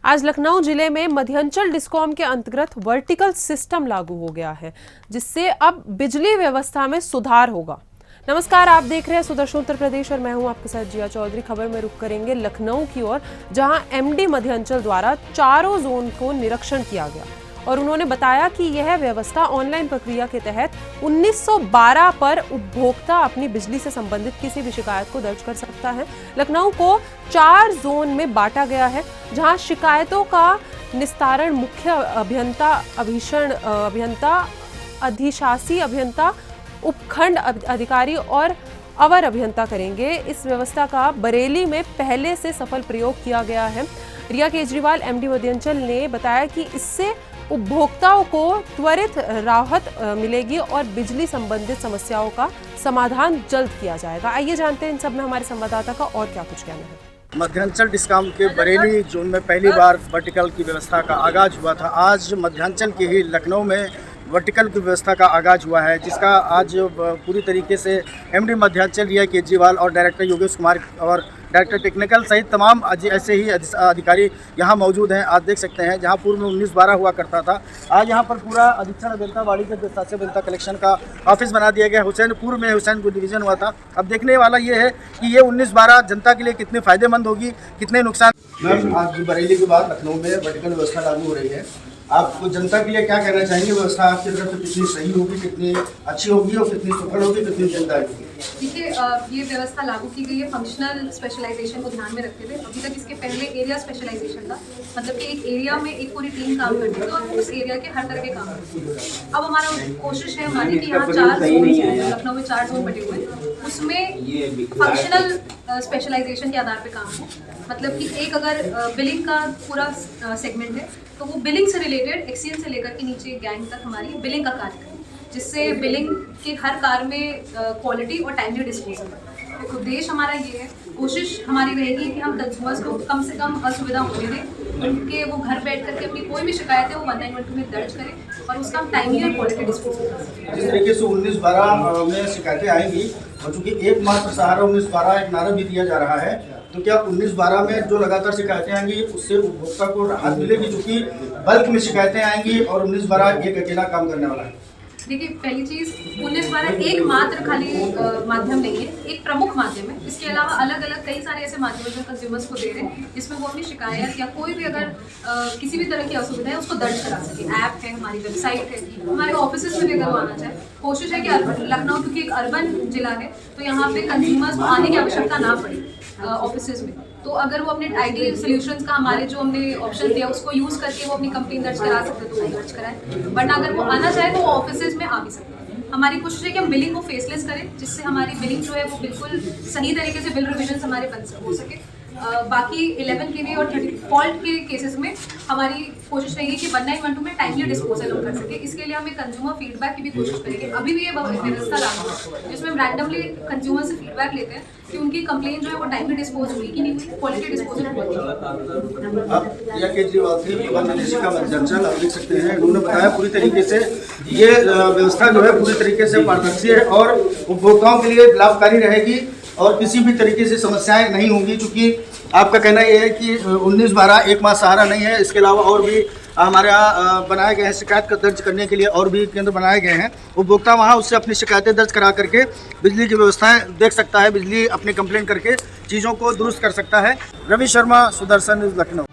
आज लखनऊ जिले में मध्यांचल डिस्कॉम के अंतर्गत वर्टिकल सिस्टम लागू हो गया है, जिससे अब बिजली व्यवस्था में सुधार होगा। नमस्कार, आप देख रहे हैं सुदर्शन उत्तर प्रदेश और मैं हूं आपके साथ जिया चौधरी। खबर में रुख करेंगे लखनऊ की ओर, जहां एमडी मध्यांचल द्वारा चारों जोन को निरीक्षण किया गया और उन्होंने बताया कि यह व्यवस्था ऑनलाइन प्रक्रिया के तहत 1912 पर उपभोक्ता अपनी बिजली से संबंधित किसी भी शिकायत को दर्ज कर सकता है। लखनऊ को 4 जोन में बांटा गया है, जहां शिकायतों का निस्तारण मुख्य अभियंता, अभीषण अभियंता, अधिशासी अभियंता, उपखंड अधिकारी और अवर अभियंता करेंगे। इस व्यवस्था का बरेली में पहले से सफल प्रयोग किया गया है। रिया केजरीवाल एमडी मध्यांचल ने बताया कि इससे उपभोक्ताओं को त्वरित राहत मिलेगी और बिजली संबंधित समस्याओं का समाधान जल्द किया जाएगा। आइए जानते हैं इन सब में हमारे संवाददाता का और क्या कुछ कहना है। मध्यांचल डिस्कॉम के बरेली जोन में पहली बार वर्टिकल की व्यवस्था का आगाज हुआ था। आज मध्यांचल के ही लखनऊ में वर्टिकल की व्यवस्था का आगाज हुआ है, जिसका आज पूरी तरीके से एमडी मध्यांचल रिया केजरीवाल और डायरेक्टर योगेश कुमार और डायरेक्टर टेक्निकल सहित तमाम ऐसे ही अधिकारी यहाँ मौजूद हैं। आप देख सकते हैं, जहाँ पूर्व में 1912 हुआ करता था, आज यहाँ पर पूरा अधीक्षण अभियंता वाणिज्य प्रशासन अभियंता कलेक्शन का ऑफिस बना दिया गया। पूर्व में हुसैनपुर डिवीजन हुआ था। अब देखने वाला ये है कि ये 1912 जनता के लिए कितनी फायदेमंद होगी, कितने नुकसान। मैम, आज बरेली के बाद लखनऊ में वर्टिकल व्यवस्था लागू हो रही है, आपको जनता के लिए क्या कहना चाहेंगे? व्यवस्था आपकी तरफ से कितनी सही होगी, कितनी अच्छी होगी और कितनी सफल होगी, कितनी जनता होगी? देखिए, ये व्यवस्था लागू की गई है फंक्शनल स्पेशलाइजेशन को ध्यान में रखते हुए। अभी तक इसके पहले एरिया स्पेशलाइजेशन था, मतलब कि एक एरिया में एक पूरी टीम काम करती थी और उस एरिया के हर तरह के काम करती थी। अब हमारा कोशिश है हमारी कि यहाँ 4 जोन, लखनऊ में 4 जोन बटे हुए हैं, उसमें फंक्शनल स्पेशलाइजेशन के आधार पर काम हो। मतलब कि एक अगर बिलिंग का पूरा सेगमेंट है तो वो बिलिंग से रिलेटेड एक्सीएल से लेकर के नीचे गैंग तक हमारी बिलिंग का कार्य करें, जिससे बिलिंग के हर कार्य में क्वालिटी और टाइमली डिस्पोजल है। तो उद्देश्य हमारा ये है, कोशिश हमारी रहेगी कि हम कंज्यूमर्स को कम से कम असुविधा होने दें, उनके वो घर बैठ करके अपनी कोई भी शिकायत है वो 1912 में दर्ज करें और उसका हम टाइमली और क्वालिटी डिस्पोजल करें। जिस तरीके से 1912 में शिकायतें आएंगी और चूँकि एकमात्र सहारा 1912 एक नारा भी दिया जा रहा है, तो क्या 1912 में जो लगातार शिकायतें आएंगी उससे उपभोक्ता को राहत मिलेगी, क्योंकि बल्क में शिकायतें आएंगी और 1912 एक अकेला काम करने वाला है? देखिए, पहली चीज़ 1912 एक मात्र खाली माध्यम नहीं है, एक प्रमुख माध्यम है। इसके अलावा अलग अलग कई सारे ऐसे माध्यम जो कंज्यूमर्स को दे रहे हैं, जिसमें वो अपनी शिकायत या कोई भी अगर किसी भी तरह की असुविधा है उसको दर्ज करा सके। ऐप है, हमारी वेबसाइट है, हमारे ऑफिस में भी अगर वो आना चाहे। कोशिश है कि लखनऊ क्योंकि एक अर्बन जिला है तो यहाँ पे कंज्यूमर्स को आने की आवश्यकता ना पड़े ऑफिस में। तो अगर वो अपने आईटी सॉल्यूशंस का हमारे जो हमने ऑप्शन दिया उसको यूज़ करके वो अपनी कंप्लेन दर्ज करा सकते तो वो दर्ज कराएं, वरना अगर वो आना चाहे तो वो ऑफिस में आ भी सकते हैं। हमारी कोशिश है कि हम बिलिंग को फेसलेस करें, जिससे हमारी बिलिंग जो है वो बिल्कुल सही तरीके से बिल रिविजन हमारे बन हो सके। बाकी 11 KV और 30 फॉल्ट के केसेस में हमारी कोशिश रहेगी कि 1912 में टाइमली डिस्पोजल हम कर सके। इसके लिए हमें कंज्यूमर फीडबैक की भी कोशिश करेंगे। अभी भी ये व्यवस्था लागू है जिसमें हम रैंडमली कंज्यूमर से फीडबैक लेते हैं कि उनकी कंप्लेन जो है वो टाइमली डिस्पोज हुई कि नहीं हुई, क्वालिटी डिस्पोजल हुआ कि नहीं। अब रिया केजरीवाल से निदेशिका मध्यांचल आप देख सकते हैं, उन्होंने बताया पूरी तरीके से ये व्यवस्था जो है पूरी तरीके से पारदर्शी है और उपभोक्ताओं के लिए लाभकारी रहेगी और किसी भी तरीके से समस्याएं नहीं होंगी। क्योंकि आपका कहना यह है कि 1912 एकमात्र सहारा नहीं है, इसके अलावा और भी हमारे यहाँ बनाए गए हैं शिकायत का दर्ज करने के लिए, और भी केंद्र बनाए गए हैं। उपभोक्ता वहाँ उससे अपनी शिकायतें दर्ज करा करके बिजली की व्यवस्थाएं देख सकता है, बिजली अपनी कंप्लेंट करके चीज़ों को दुरुस्त कर सकता है। रवि शर्मा, सुदर्शन न्यूज़, लखनऊ।